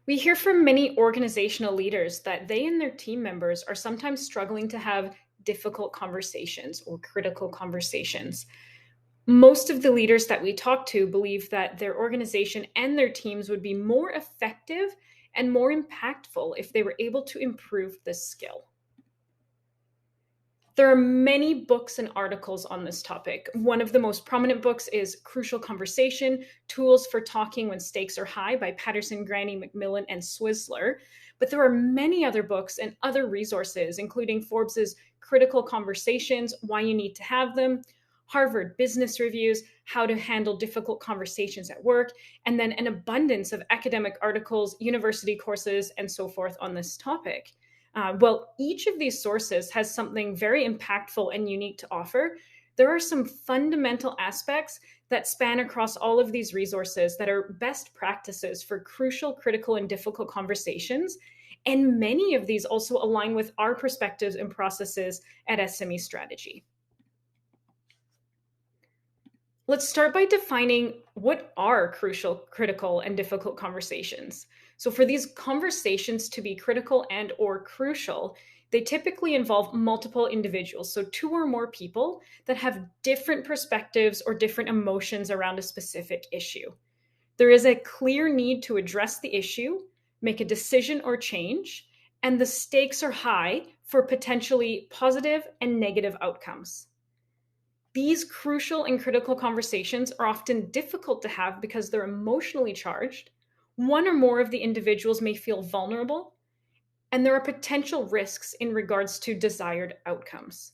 We hear from many organizational leaders that they and their team members are sometimes struggling to have difficult conversations or critical conversations. Most of the leaders that we talk to believe that their organization and their teams would be more effective and more impactful if they were able to improve this skill. There are many books and articles on this topic. One of the most prominent books is Crucial Conversation: Tools for Talking When Stakes Are High by Patterson, Granny, McMillan, and Swisler. But there are many other books and other resources, including Forbes's Critical Conversations: Why You Need to Have Them, Harvard Business Reviews, How to Handle Difficult Conversations at Work, and then an abundance of academic articles, university courses, and so forth on this topic. Each of these sources has something very impactful and unique to offer. There are some fundamental aspects that span across all of these resources that are best practices for crucial, critical, and difficult conversations. And many of these also align with our perspectives and processes at SME Strategy. Let's start by defining what are crucial, critical, and difficult conversations. So for these conversations to be critical and or crucial, they typically involve multiple individuals, so two or more people that have different perspectives or different emotions around a specific issue. There is a clear need to address the issue, make a decision or change, and the stakes are high for potentially positive and negative outcomes. These crucial and critical conversations are often difficult to have because they're emotionally charged. One or more of the individuals may feel vulnerable, and there are potential risks in regards to desired outcomes.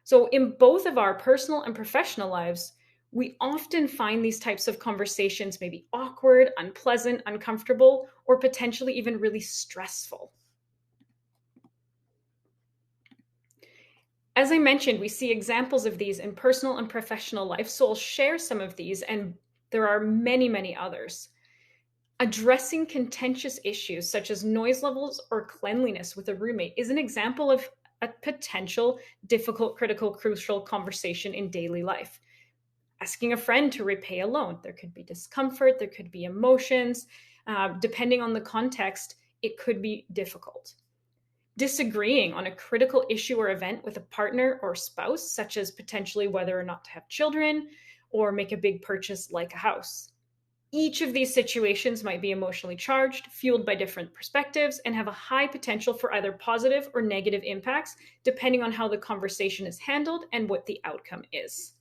So, in both of our personal and professional lives, we often find these types of conversations maybe awkward, unpleasant, uncomfortable, or potentially even really stressful. As I mentioned, we see examples of these in personal and professional life, so I'll share some of these, and there are many, many others. Addressing contentious issues such as noise levels or cleanliness with a roommate is an example of a potential difficult, critical, crucial conversation in daily life. Asking a friend to repay a loan, there could be discomfort, there could be emotions. Depending on the context, it could be difficult. Disagreeing on a critical issue or event with a partner or spouse, such as potentially whether or not to have children or make a big purchase like a house. Each of these situations might be emotionally charged, fueled by different perspectives, and have a high potential for either positive or negative impacts, depending on how the conversation is handled and what the outcome is.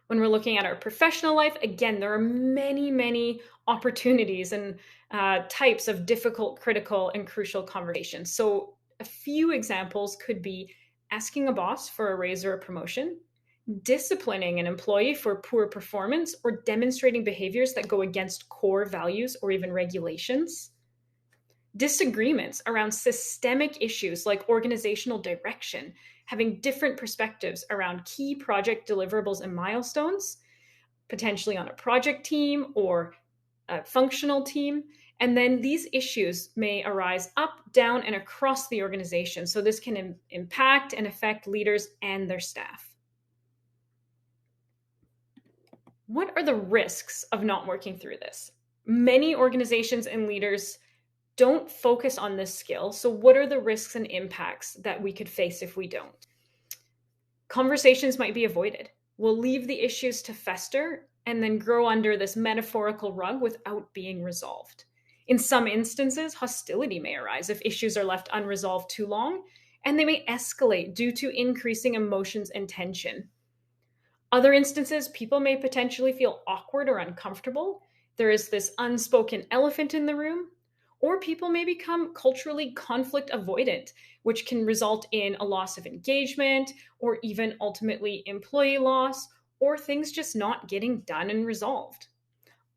When we're looking at our professional life, again, there are many, many opportunities and types of difficult, critical, and crucial conversations. So, a few examples could be asking a boss for a raise or a promotion, disciplining an employee for poor performance, or demonstrating behaviors that go against core values or even regulations. Disagreements around systemic issues like organizational direction, having different perspectives around key project deliverables and milestones, potentially on a project team or a functional team. And then these issues may arise up, down, and across the organization. So this can impact and affect leaders and their staff. What are the risks of not working through this? Many organizations and leaders don't focus on this skill. So, what are the risks and impacts that we could face if we don't? Conversations might be avoided. We'll leave the issues to fester and then grow under this metaphorical rug without being resolved. In some instances, hostility may arise if issues are left unresolved too long, and they may escalate due to increasing emotions and tension. Other instances, people may potentially feel awkward or uncomfortable. There is this unspoken elephant in the room, or people may become culturally conflict avoidant, which can result in a loss of engagement or even ultimately employee loss or things just not getting done and resolved.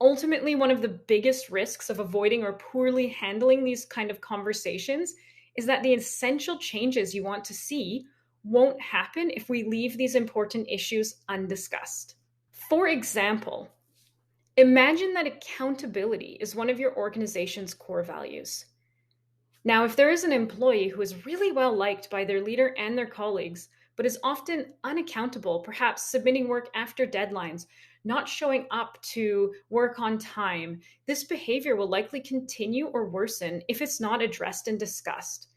Ultimately, one of the biggest risks of avoiding or poorly handling these kind of conversations is that the essential changes you want to see won't happen if we leave these important issues undiscussed. For example, imagine that accountability is one of your organization's core values. Now, if there is an employee who is really well liked by their leader and their colleagues, but is often unaccountable, perhaps submitting work after deadlines, not showing up to work on time, this behavior will likely continue or worsen if it's not addressed and discussed.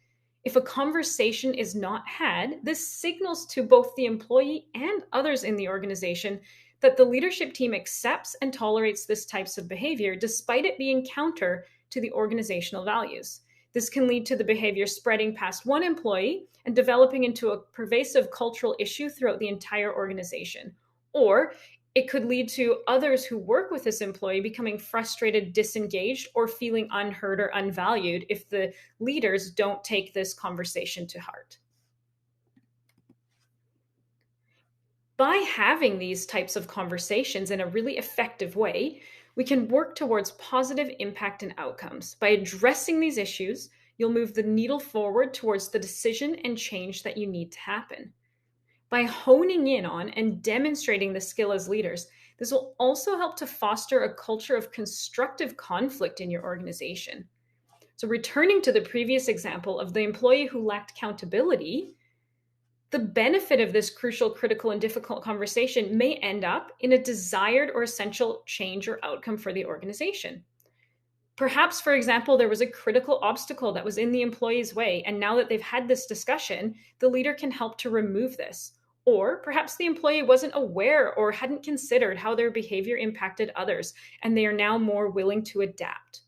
If a conversation is not had, this signals to both the employee and others in the organization that the leadership team accepts and tolerates this types of behavior despite it being counter to the organizational values. This can lead to the behavior spreading past one employee and developing into a pervasive cultural issue throughout the entire organization. Or it could lead to others who work with this employee becoming frustrated, disengaged, or feeling unheard or unvalued if the leaders don't take this conversation to heart. By having these types of conversations in a really effective way, we can work towards positive impact and outcomes. By addressing these issues, you'll move the needle forward towards the decision and change that you need to happen. By honing in on and demonstrating the skill as leaders, this will also help to foster a culture of constructive conflict in your organization. So, returning to the previous example of the employee who lacked accountability, the benefit of this crucial, critical, and difficult conversation may end up in a desired or essential change or outcome for the organization. Perhaps, for example, there was a critical obstacle that was in the employee's way, and now that they've had this discussion, the leader can help to remove this. Or perhaps the employee wasn't aware or hadn't considered how their behavior impacted others, and they are now more willing to adapt.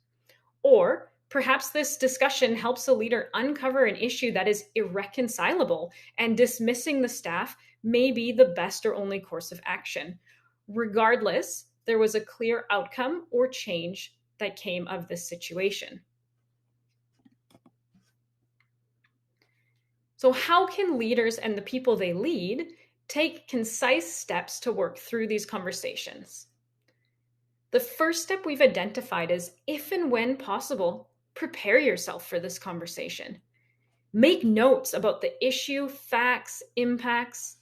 Or perhaps this discussion helps a leader uncover an issue that is irreconcilable, and dismissing the staff may be the best or only course of action. Regardless, there was a clear outcome or change that came of this situation. So, how can leaders and the people they lead take concise steps to work through these conversations? The first step we've identified is, if and when possible, prepare yourself for this conversation. Make notes about the issue, facts, impacts.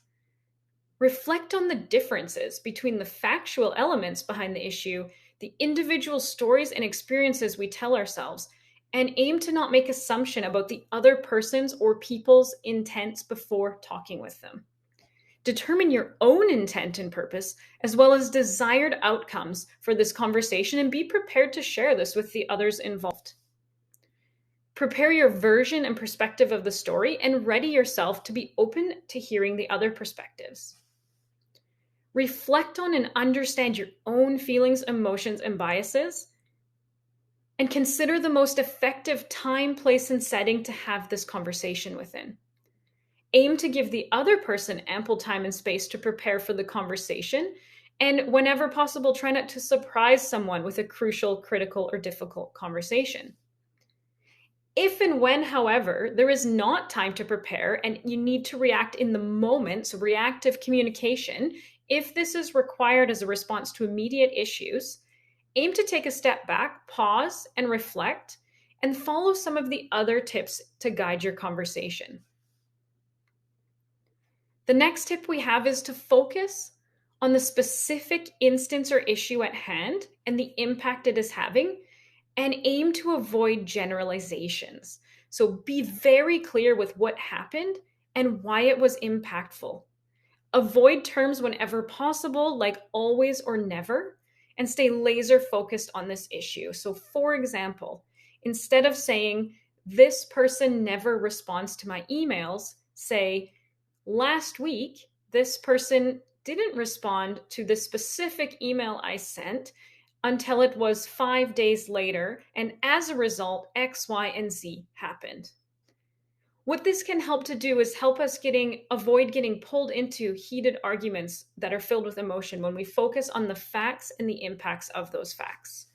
Reflect on the differences between the factual elements behind the issue, the individual stories and experiences we tell ourselves, and aim to not make assumption about the other person's or people's intents before talking with them. Determine your own intent and purpose, as well as desired outcomes for this conversation, and be prepared to share this with the others involved. Prepare your version and perspective of the story, and ready yourself to be open to hearing the other perspectives. Reflect on and understand your own feelings, emotions, and biases, and consider the most effective time, place, and setting to have this conversation within. Aim to give the other person ample time and space to prepare for the conversation, and whenever possible, try not to surprise someone with a crucial, critical, or difficult conversation. If and when, however, there is not time to prepare and you need to react in the moment, so reactive communication, if this is required as a response to immediate issues, aim to take a step back, pause, and reflect, and follow some of the other tips to guide your conversation. The next tip we have is to focus on the specific instance or issue at hand and the impact it is having, and aim to avoid generalizations. So be very clear with what happened and why it was impactful. Avoid terms whenever possible, like always or never, and stay laser focused on this issue. So, for example, instead of saying, "This person never responds to my emails," say, "Last week, this person didn't respond to the specific email I sent until it was 5 days later, and as a result, X, Y, and Z happened." What this can help to do is help us avoid getting pulled into heated arguments that are filled with emotion when we focus on the facts and the impacts of those facts.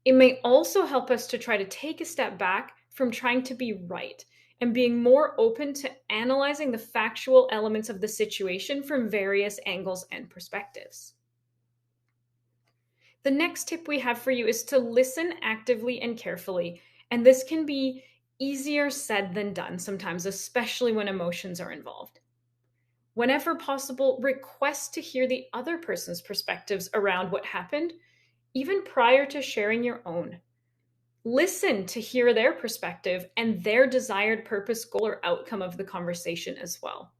It may also help us to try to take a step back from trying to be right and being more open to analyzing the factual elements of the situation from various angles and perspectives. The next tip we have for you is to listen actively and carefully, and this can be easier said than done sometimes, especially when emotions are involved. Whenever possible, request to hear the other person's perspectives around what happened, even prior to sharing your own. Listen to hear their perspective and their desired purpose, goal, or outcome of the conversation as well.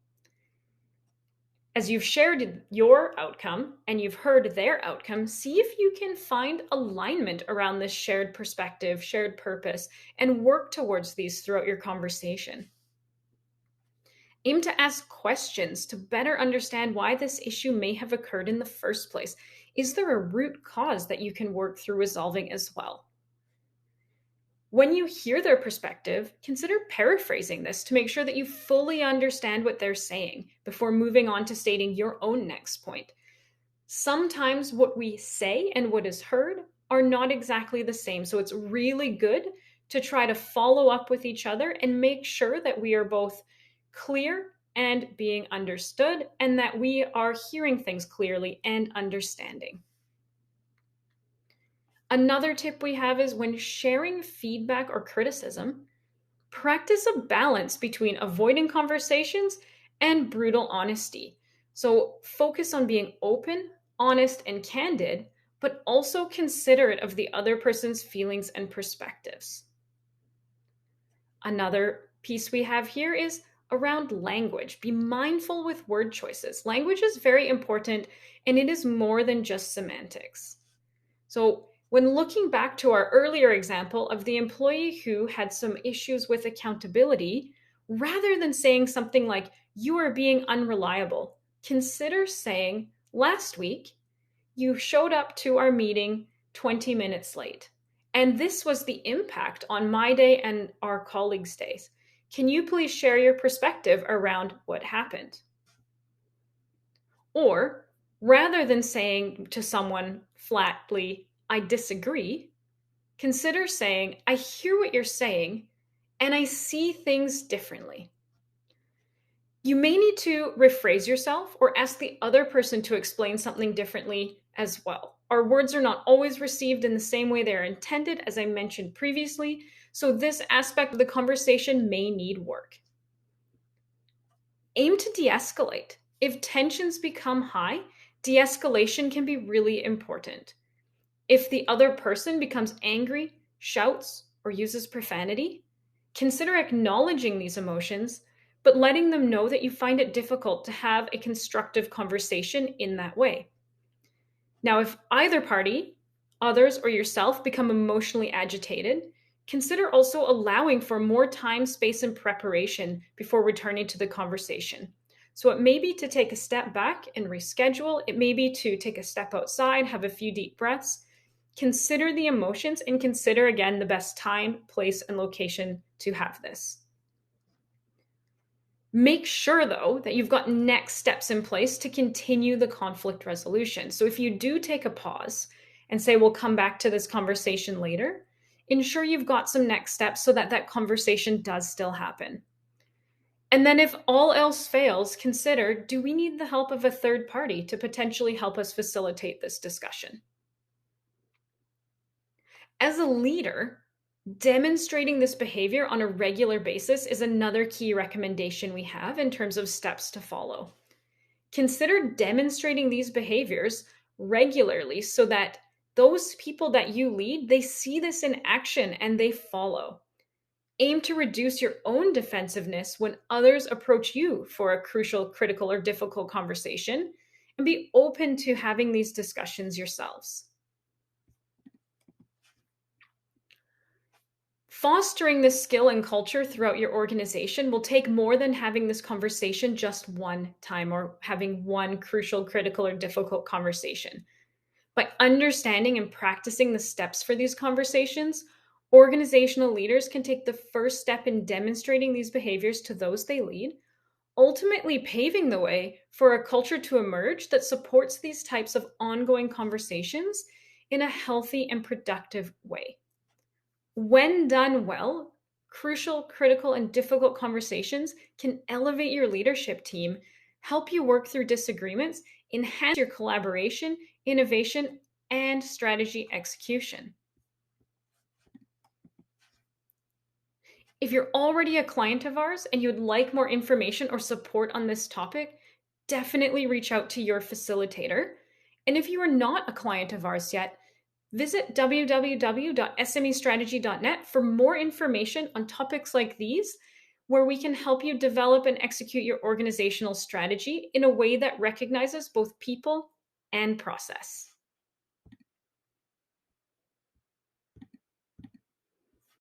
As you've shared your outcome and you've heard their outcome, see if you can find alignment around this shared perspective, shared purpose, and work towards these throughout your conversation. Aim to ask questions to better understand why this issue may have occurred in the first place. Is there a root cause that you can work through resolving as well? When you hear their perspective, consider paraphrasing this to make sure that you fully understand what they're saying before moving on to stating your own next point. Sometimes what we say and what is heard are not exactly the same, so it's really good to try to follow up with each other and make sure that we are both clear and being understood, and that we are hearing things clearly and understanding. Another tip we have is when sharing feedback or criticism, practice a balance between avoiding conversations and brutal honesty. So focus on being open, honest, and candid, but also considerate of the other person's feelings and perspectives. Another piece we have here is around language. Be mindful with word choices. Language is very important, and it is more than just semantics. So when looking back to our earlier example of the employee who had some issues with accountability, rather than saying something like, "You are being unreliable," consider saying, "Last week, you showed up to our meeting 20 minutes late, and this was the impact on my day and our colleagues' days. Can you please share your perspective around what happened?" Or rather than saying to someone flatly, "I disagree," consider saying, "I hear what you're saying, and I see things differently." You may need to rephrase yourself or ask the other person to explain something differently as well. Our words are not always received in the same way they are intended, as I mentioned previously, so this aspect of the conversation may need work. Aim to de-escalate. If tensions become high, de-escalation can be really important. If the other person becomes angry, shouts, or uses profanity, consider acknowledging these emotions, but letting them know that you find it difficult to have a constructive conversation in that way. Now, if either party, others or yourself, become emotionally agitated, consider also allowing for more time, space, and preparation before returning to the conversation. So it may be to take a step back and reschedule. It may be to take a step outside, have a few deep breaths. Consider the emotions and consider again the best time, place, and location to have this. Make sure, though, that you've got next steps in place to continue the conflict resolution. So if you do take a pause and say, "We'll come back to this conversation later," ensure you've got some next steps so that that conversation does still happen. And then if all else fails, consider, do we need the help of a third party to potentially help us facilitate this discussion? As a leader, demonstrating this behavior on a regular basis is another key recommendation we have in terms of steps to follow. Consider demonstrating these behaviors regularly so that those people that you lead, they see this in action and they follow. Aim to reduce your own defensiveness when others approach you for a crucial, critical, or difficult conversation, and be open to having these discussions yourselves. Fostering this skill and culture throughout your organization will take more than having this conversation just one time or having one crucial, critical, or difficult conversation. By understanding and practicing the steps for these conversations, organizational leaders can take the first step in demonstrating these behaviors to those they lead, ultimately paving the way for a culture to emerge that supports these types of ongoing conversations in a healthy and productive way. When done well, crucial, critical, and difficult conversations can elevate your leadership team, help you work through disagreements, enhance your collaboration, innovation, and strategy execution. If you're already a client of ours and you'd like more information or support on this topic, definitely reach out to your facilitator. And if you are not a client of ours yet, visit www.smestrategy.net for more information on topics like these, where we can help you develop and execute your organizational strategy in a way that recognizes both people and process.